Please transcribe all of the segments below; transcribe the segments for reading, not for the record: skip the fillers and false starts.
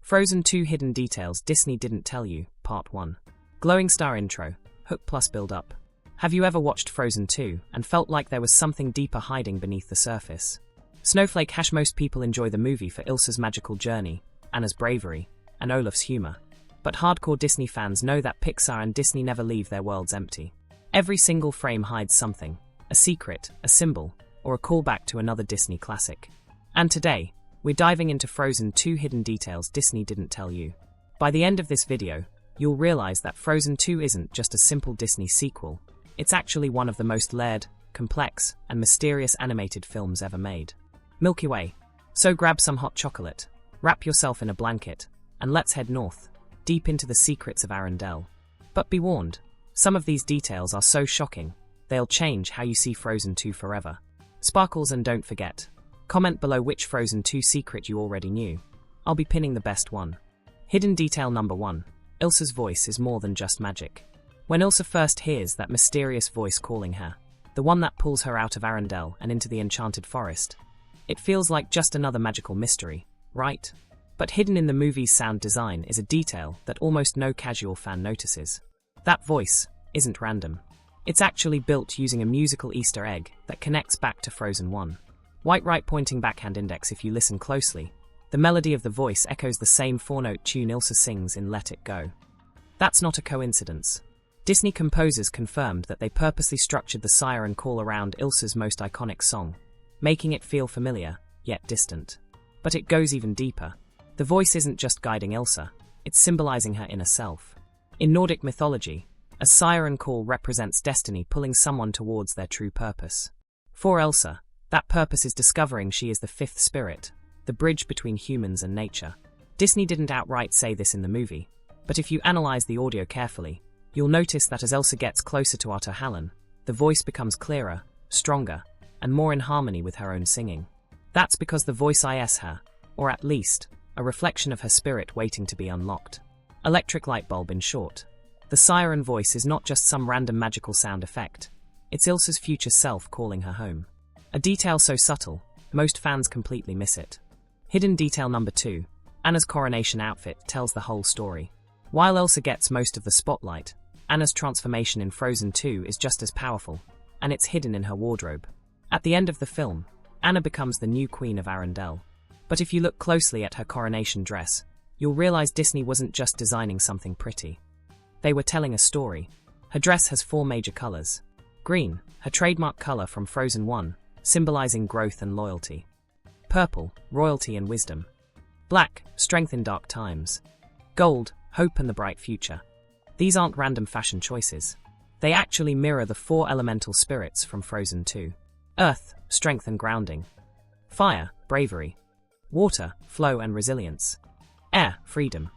Frozen 2 Hidden Details Disney Didn't Tell You, Part 1. Glowing star intro, hook plus build-up. Have you ever watched Frozen 2 and felt like there was something deeper hiding beneath the surface? Snowflake hash most people enjoy the movie for Elsa's magical journey, Anna's bravery, and Olaf's humor. But hardcore Disney fans know that Pixar and Disney never leave their worlds empty. Every single frame hides something, a secret, a symbol, or a callback to another Disney classic. And today, we're diving into Frozen 2 Hidden Details Disney Didn't Tell You. By the end of this video, you'll realize that Frozen 2 isn't just a simple Disney sequel. It's actually one of the most layered, complex, and mysterious animated films ever made. Milky Way. So grab some hot chocolate, wrap yourself in a blanket, and let's head north, deep into the secrets of Arendelle. But be warned, some of these details are so shocking, they'll change how you see Frozen 2 forever. Sparkles, and don't forget, comment below which Frozen 2 secret you already knew. I'll be pinning the best one. Hidden detail number 1. Elsa's voice is more than just magic. When Elsa first hears that mysterious voice calling her, the one that pulls her out of Arendelle and into the enchanted forest, it feels like just another magical mystery, right? But hidden in the movie's sound design is a detail that almost no casual fan notices. That voice isn't random. It's actually built using a musical Easter egg that connects back to Frozen 1. White right pointing backhand index. If you listen closely, the melody of the voice echoes the same 4-note tune Elsa sings in Let It Go. That's not a coincidence. Disney composers confirmed that they purposely structured the Siren call around Elsa's most iconic song, making it feel familiar, yet distant. But it goes even deeper. The voice isn't just guiding Elsa, it's symbolizing her inner self. In Nordic mythology, a siren call represents destiny pulling someone towards their true purpose. For Elsa, that purpose is discovering she is the fifth spirit, the bridge between humans and nature. Disney didn't outright say this in the movie, but if you analyze the audio carefully, you'll notice that as Elsa gets closer to Ahtohallan, the voice becomes clearer, stronger, and more in harmony with her own singing. That's because the voice is her, or at least, a reflection of her spirit waiting to be unlocked. Electric light bulb in short. The siren voice is not just some random magical sound effect. It's Elsa's future self calling her home. A detail so subtle, most fans completely miss it. Hidden detail number 2. Anna's coronation outfit tells the whole story. While Elsa gets most of the spotlight, Anna's transformation in Frozen 2 is just as powerful, and it's hidden in her wardrobe. At the end of the film, Anna becomes the new queen of Arendelle. But if you look closely at her coronation dress, you'll realize Disney wasn't just designing something pretty. They were telling a story. Her dress has 4 major colors. Green, her trademark color from Frozen 1, symbolizing growth and loyalty. Purple, royalty and wisdom. Black, strength in dark times. Gold, hope and the bright future. These aren't random fashion choices. They actually mirror the 4 elemental spirits from Frozen 2. Earth, strength and grounding. Fire, bravery. Water, flow and resilience. Air, freedom.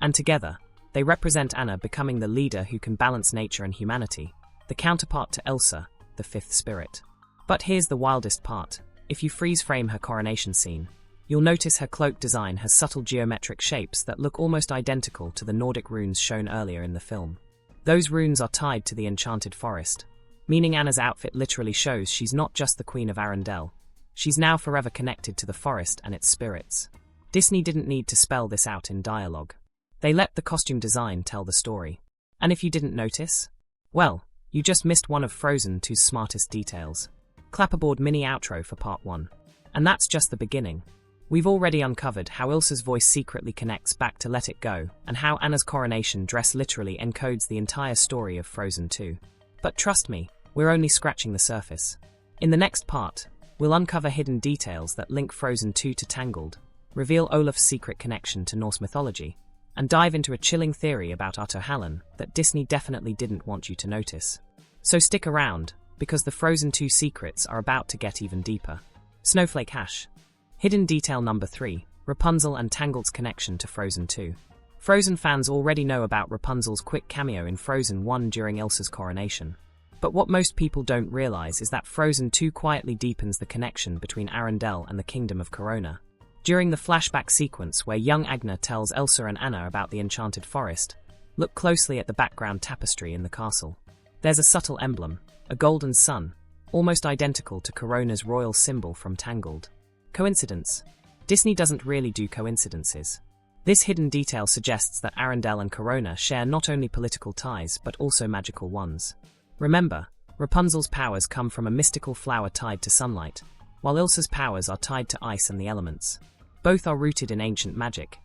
And together, they represent Anna becoming the leader who can balance nature and humanity, the counterpart to Elsa, the fifth spirit. But here's the wildest part. If you freeze frame her coronation scene, you'll notice her cloak design has subtle geometric shapes that look almost identical to the Nordic runes shown earlier in the film. Those runes are tied to the enchanted forest, meaning Anna's outfit literally shows she's not just the queen of Arendelle, she's now forever connected to the forest and its spirits. Disney didn't need to spell this out in dialogue. They let the costume design tell the story. And if you didn't notice, well, you just missed one of Frozen 2's smartest details. Clapperboard mini outro for part 1. And that's just the beginning. We've already uncovered how Elsa's voice secretly connects back to Let It Go, and how Anna's coronation dress literally encodes the entire story of Frozen 2. But trust me, we're only scratching the surface. In the next part, we'll uncover hidden details that link Frozen 2 to Tangled, reveal Olaf's secret connection to Norse mythology, and dive into a chilling theory about Ahtohallan that Disney definitely didn't want you to notice. So stick around, because the Frozen 2 secrets are about to get even deeper. Snowflake hash. Hidden detail number 3. Rapunzel and Tangled's connection to Frozen 2. Frozen fans already know about Rapunzel's quick cameo in Frozen 1 during Elsa's coronation. But what most people don't realize is that Frozen 2 quietly deepens the connection between Arendelle and the kingdom of Corona. During the flashback sequence where young Agner tells Elsa and Anna about the enchanted forest, look closely at the background tapestry in the castle. There's a subtle emblem, a golden sun, almost identical to Corona's royal symbol from Tangled. Coincidence? Disney doesn't really do coincidences. This hidden detail suggests that Arendelle and Corona share not only political ties but also magical ones. Remember, Rapunzel's powers come from a mystical flower tied to sunlight, while Elsa's powers are tied to ice and the elements. Both are rooted in ancient magic,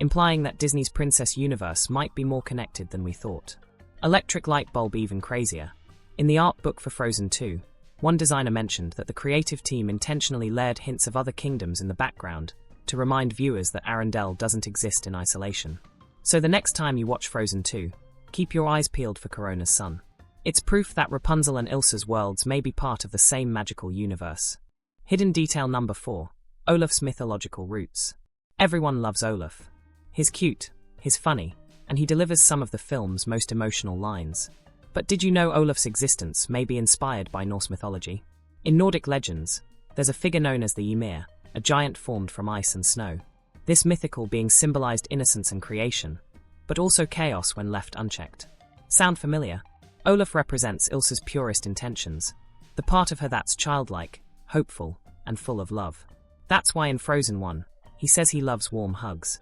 implying that Disney's princess universe might be more connected than we thought. Electric light bulb even crazier. In the art book for Frozen 2, one designer mentioned that the creative team intentionally layered hints of other kingdoms in the background to remind viewers that Arendelle doesn't exist in isolation. So the next time you watch Frozen 2, keep your eyes peeled for Corona's son. It's proof that Rapunzel and Elsa's worlds may be part of the same magical universe. Hidden detail number 4. Olaf's mythological roots. Everyone loves Olaf. He's cute, he's funny, and he delivers some of the film's most emotional lines. But did you know Olaf's existence may be inspired by Norse mythology? In Nordic legends, there's a figure known as the Ymir, a giant formed from ice and snow. This mythical being symbolized innocence and creation, but also chaos when left unchecked. Sound familiar? Olaf represents Elsa's purest intentions, the part of her that's childlike, hopeful, and full of love. That's why in Frozen 1, he says he loves warm hugs.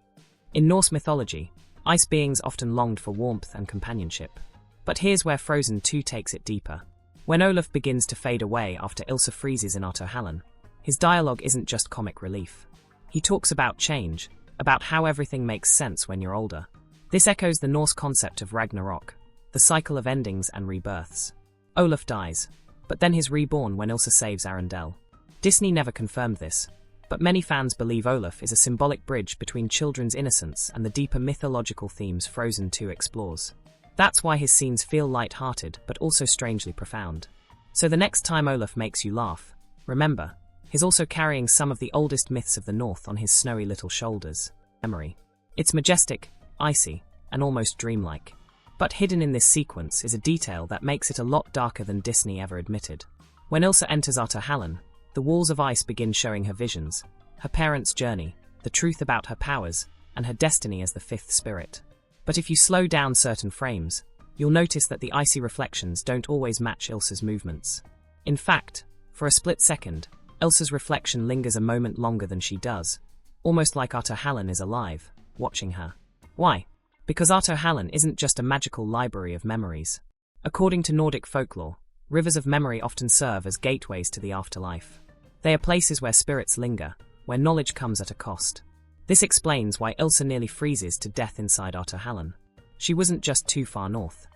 In Norse mythology, ice beings often longed for warmth and companionship. But here's where Frozen 2 takes it deeper. When Olaf begins to fade away after Elsa freezes in Ahtohallan, his dialogue isn't just comic relief. He talks about change, about how everything makes sense when you're older. This echoes the Norse concept of Ragnarok, the cycle of endings and rebirths. Olaf dies, but then he's reborn when Elsa saves Arendelle. Disney never confirmed this, but many fans believe Olaf is a symbolic bridge between children's innocence and the deeper mythological themes Frozen 2 explores. That's why his scenes feel light-hearted but also strangely profound. So the next time Olaf makes you laugh, remember, he's also carrying some of the oldest myths of the North on his snowy little shoulders. Memory. It's majestic, icy, and almost dreamlike. But hidden in this sequence is a detail that makes it a lot darker than Disney ever admitted. When Elsa enters Ahtohallan, the walls of ice begin showing her visions, her parents' journey, the truth about her powers, and her destiny as the fifth spirit. But if you slow down certain frames, you'll notice that the icy reflections don't always match Elsa's movements. In fact, for a split second, Elsa's reflection lingers a moment longer than she does, almost like Ahtohallan is alive, watching her. Why? Because Ahtohallan isn't just a magical library of memories. According to Nordic folklore, rivers of memory often serve as gateways to the afterlife. They are places where spirits linger, where knowledge comes at a cost. This explains why Elsa nearly freezes to death inside Ahtohallan. She wasn't just too far north.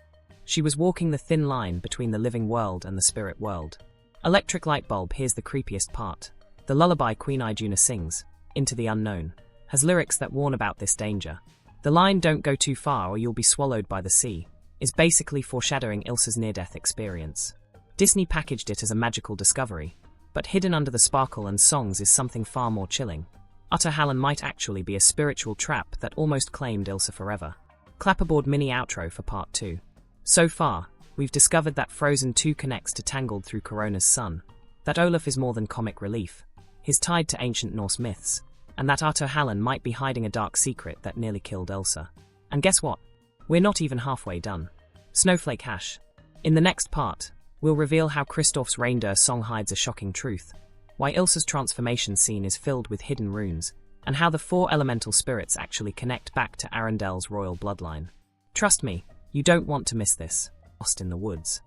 She was walking the thin line between the living world and the spirit world. Electric light bulb, here's the creepiest part. The lullaby Queen Iduna sings, Into the Unknown, has lyrics that warn about this danger. The line "Don't go too far or you'll be swallowed by the sea" is basically foreshadowing Elsa's near-death experience. Disney packaged it as a magical discovery, but hidden under the sparkle and songs is something far more chilling. Ahtohallan might actually be a spiritual trap that almost claimed Elsa forever. Clapperboard mini outro for part 2. So far, we've discovered that Frozen 2 connects to Tangled through Corona's son, that Olaf is more than comic relief, he's tied to ancient Norse myths, and that Ahtohallan might be hiding a dark secret that nearly killed Elsa. And guess what? We're not even halfway done. Snowflake hash. In the next part, we'll reveal how Kristoff's reindeer song hides a shocking truth, why Elsa's transformation scene is filled with hidden runes, and how the 4 elemental spirits actually connect back to Arendelle's royal bloodline. Trust me, you don't want to miss this. Lost in the woods.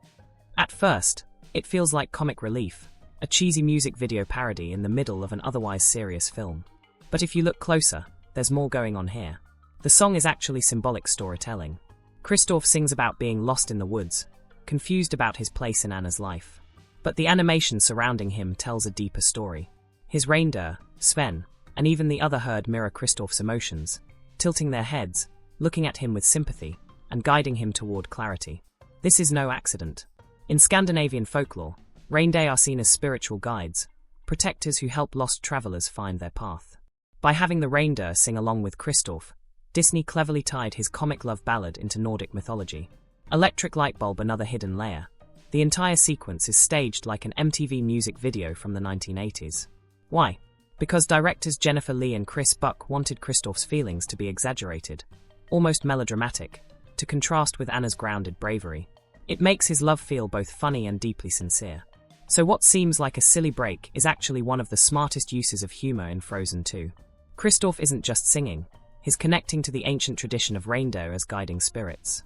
At first, it feels like comic relief, a cheesy music video parody in the middle of an otherwise serious film. But if you look closer, there's more going on here. The song is actually symbolic storytelling. Kristoff sings about being lost in the woods, confused about his place in Anna's life. But the animation surrounding him tells a deeper story. His reindeer, Sven, and even the other herd mirror Kristoff's emotions, tilting their heads, looking at him with sympathy, and guiding him toward clarity. This is no accident. In Scandinavian folklore, reindeer are seen as spiritual guides, protectors who help lost travelers find their path. By having the reindeer sing along with Kristoff, Disney cleverly tied his comic love ballad into Nordic mythology. Electric light bulb, another hidden layer. The entire sequence is staged like an MTV music video from the 1980s. Why? Because directors Jennifer Lee and Chris Buck wanted Kristoff's feelings to be exaggerated, almost melodramatic, to contrast with Anna's grounded bravery. It makes his love feel both funny and deeply sincere. So what seems like a silly break is actually one of the smartest uses of humor in Frozen 2. Kristoff isn't just singing, his connecting to the ancient tradition of reindeer as guiding spirits.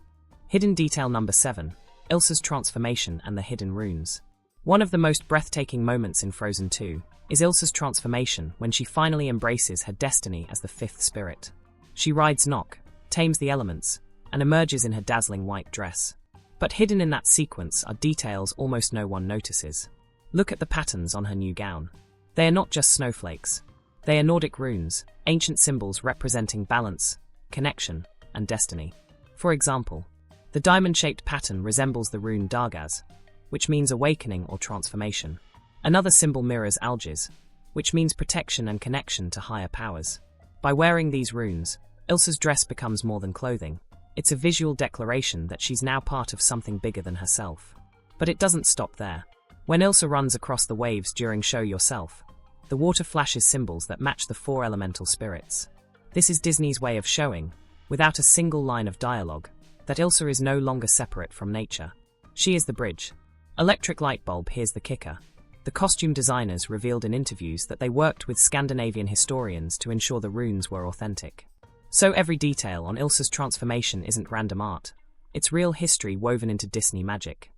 Hidden detail number 7. Elsa's transformation and the hidden runes. One of the most breathtaking moments in Frozen 2 is Elsa's transformation when she finally embraces her destiny as the fifth spirit. She rides Nock, tames the elements, and emerges in her dazzling white dress. But hidden in that sequence are details almost no one notices. Look at the patterns on her new gown. They are not just snowflakes. They are Nordic runes, ancient symbols representing balance, connection, and destiny. For example, the diamond-shaped pattern resembles the rune Dargaz, which means awakening or transformation. Another symbol mirrors Algiz, which means protection and connection to higher powers. By wearing these runes, Elsa's dress becomes more than clothing. It's a visual declaration that she's now part of something bigger than herself. But it doesn't stop there. When Elsa runs across the waves during Show Yourself, the water flashes symbols that match the four elemental spirits. This is Disney's way of showing, without a single line of dialogue, that Elsa is no longer separate from nature. She is the bridge. Electric light bulb, here's the kicker. The costume designers revealed in interviews that they worked with Scandinavian historians to ensure the runes were authentic. So every detail on Elsa's transformation isn't random art. It's real history woven into Disney magic.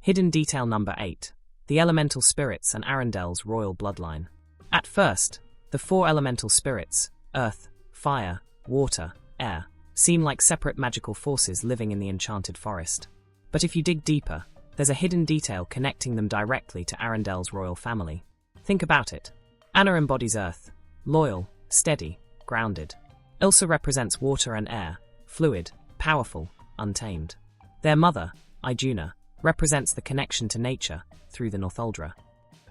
Hidden detail number 8. The elemental spirits and Arendelle's royal bloodline. At first, the four elemental spirits, earth, fire, water, air, seem like separate magical forces living in the enchanted forest. But if you dig deeper, there's a hidden detail connecting them directly to Arendelle's royal family. Think about it. Anna embodies earth, loyal, steady, grounded. Elsa represents water and air, fluid, powerful, untamed. Their mother, Iduna, represents the connection to nature through the Northuldra.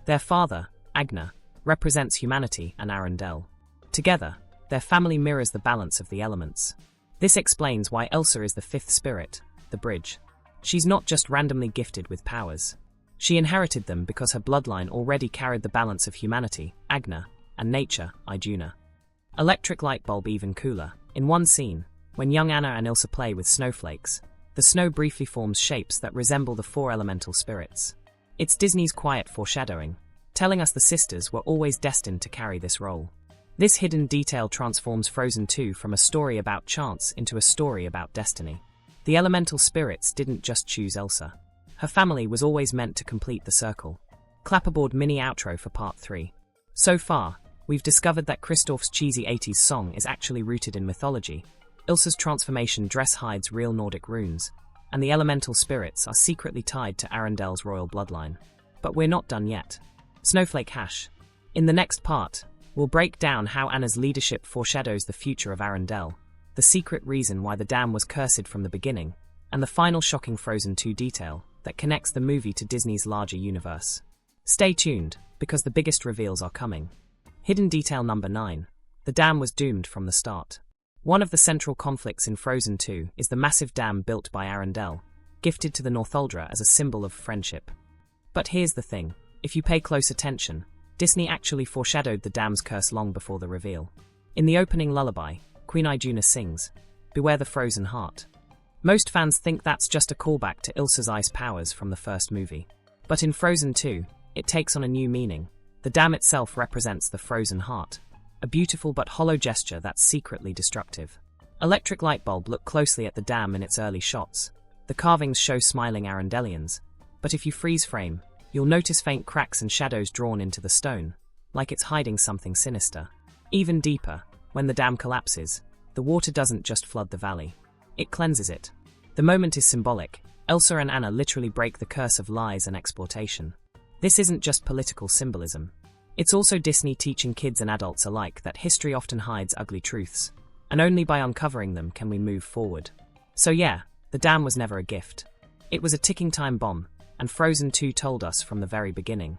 Their father, Agnar, represents humanity and Arendelle. Together, their family mirrors the balance of the elements. This explains why Elsa is the fifth spirit, the bridge. She's not just randomly gifted with powers. She inherited them because her bloodline already carried the balance of humanity, Agnar, and nature, Iduna. Electric light bulb even cooler. In one scene, when young Anna and Elsa play with snowflakes, the snow briefly forms shapes that resemble the four elemental spirits. It's Disney's quiet foreshadowing, telling us the sisters were always destined to carry this role. This hidden detail transforms Frozen 2 from a story about chance into a story about destiny. The elemental spirits didn't just choose Elsa. Her family was always meant to complete the circle. Clap aboard mini outro for part 3. So far, we've discovered that Kristoff's cheesy 80s song is actually rooted in mythology. Elsa's transformation dress hides real Nordic runes, and the elemental spirits are secretly tied to Arendelle's royal bloodline. But we're not done yet. Snowflake hash. In the next part, we'll break down how Anna's leadership foreshadows the future of Arendelle, the secret reason why the dam was cursed from the beginning, and the final shocking Frozen 2 detail that connects the movie to Disney's larger universe. Stay tuned, because the biggest reveals are coming. Hidden detail number 9. The dam was doomed from the start. One of the central conflicts in Frozen 2 is the massive dam built by Arendelle, gifted to the Northuldra as a symbol of friendship. But here's the thing. If you pay close attention, Disney actually foreshadowed the dam's curse long before the reveal. In the opening lullaby, Queen Iduna sings, "Beware the frozen heart." Most fans think that's just a callback to Elsa's ice powers from the first movie. But in Frozen 2, it takes on a new meaning. The dam itself represents the frozen heart, a beautiful but hollow gesture that's secretly destructive. Electric light bulb, look closely at the dam in its early shots. The carvings show smiling Arendellians, but if you freeze frame, you'll notice faint cracks and shadows drawn into the stone, like it's hiding something sinister. Even deeper, when the dam collapses, the water doesn't just flood the valley. It cleanses it. The moment is symbolic. Elsa and Anna literally break the curse of lies and exploitation. This isn't just political symbolism. It's also Disney teaching kids and adults alike that history often hides ugly truths, and only by uncovering them can we move forward. So yeah, the dam was never a gift. It was a ticking time bomb, and Frozen 2 told us from the very beginning.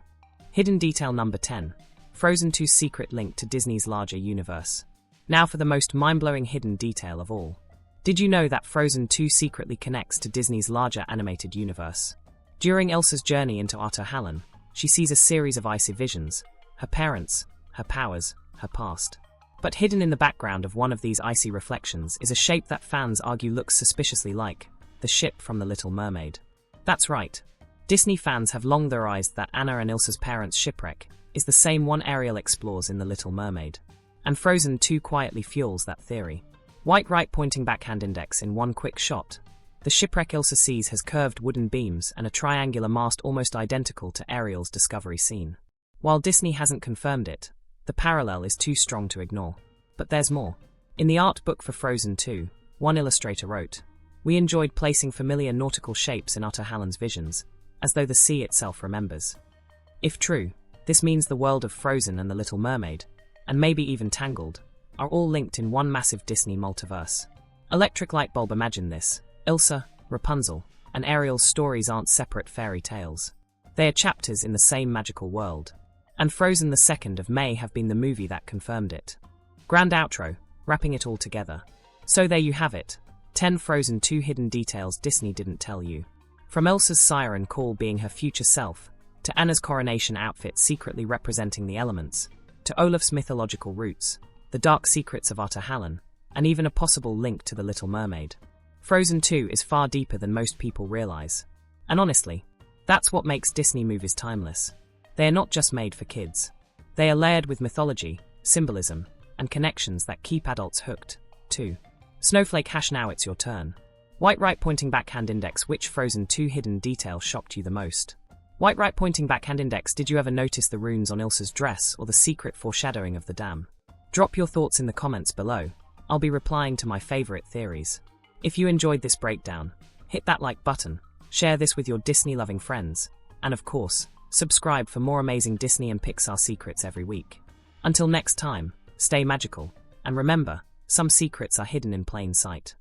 Hidden detail number 10. Frozen 2's secret link to Disney's larger universe. Now for the most mind-blowing hidden detail of all. Did you know that Frozen 2 secretly connects to Disney's larger animated universe? During Elsa's journey into Ahtohallan, she sees a series of icy visions, her parents, her powers, her past. But hidden in the background of one of these icy reflections is a shape that fans argue looks suspiciously like the ship from the Little Mermaid. That's right. Disney fans have long theorized that Anna and Elsa's parents' shipwreck is the same one Ariel explores in The Little Mermaid. And Frozen 2 quietly fuels that theory. White right pointing backhand index in one quick shot. The shipwreck Elsa sees has curved wooden beams and a triangular mast almost identical to Ariel's discovery scene. While Disney hasn't confirmed it, the parallel is too strong to ignore. But there's more. In the art book for Frozen 2, one illustrator wrote, "We enjoyed placing familiar nautical shapes in Ahtohallan's visions, as though the sea itself remembers." If true, this means the world of Frozen and the Little Mermaid, and maybe even Tangled, are all linked in one massive Disney multiverse. Electric light bulb, imagine this. Elsa, Rapunzel, and Ariel's stories aren't separate fairy tales. They are chapters in the same magical world. And Frozen the 2nd of May have been the movie that confirmed it. Grand outro, wrapping it all together. So there you have it. 10 Frozen 2 hidden details Disney didn't tell you. From Elsa's Siren call being her future self, to Anna's coronation outfit secretly representing the elements, to Olaf's mythological roots, the dark secrets of Ahtohallan, and even a possible link to the Little Mermaid. Frozen 2 is far deeper than most people realize. And honestly, that's what makes Disney movies timeless. They are not just made for kids. They are layered with mythology, symbolism, and connections that keep adults hooked, too. Snowflake hash, now it's your turn. White right pointing backhand index, which Frozen 2 hidden detail shocked you the most? White right pointing backhand index, did you ever notice the runes on Elsa's dress or the secret foreshadowing of the dam? Drop your thoughts in the comments below. I'll be replying to my favorite theories. If you enjoyed this breakdown, hit that like button, share this with your Disney-loving friends, and of course, subscribe for more amazing Disney and Pixar secrets every week. Until next time, stay magical, and remember, some secrets are hidden in plain sight.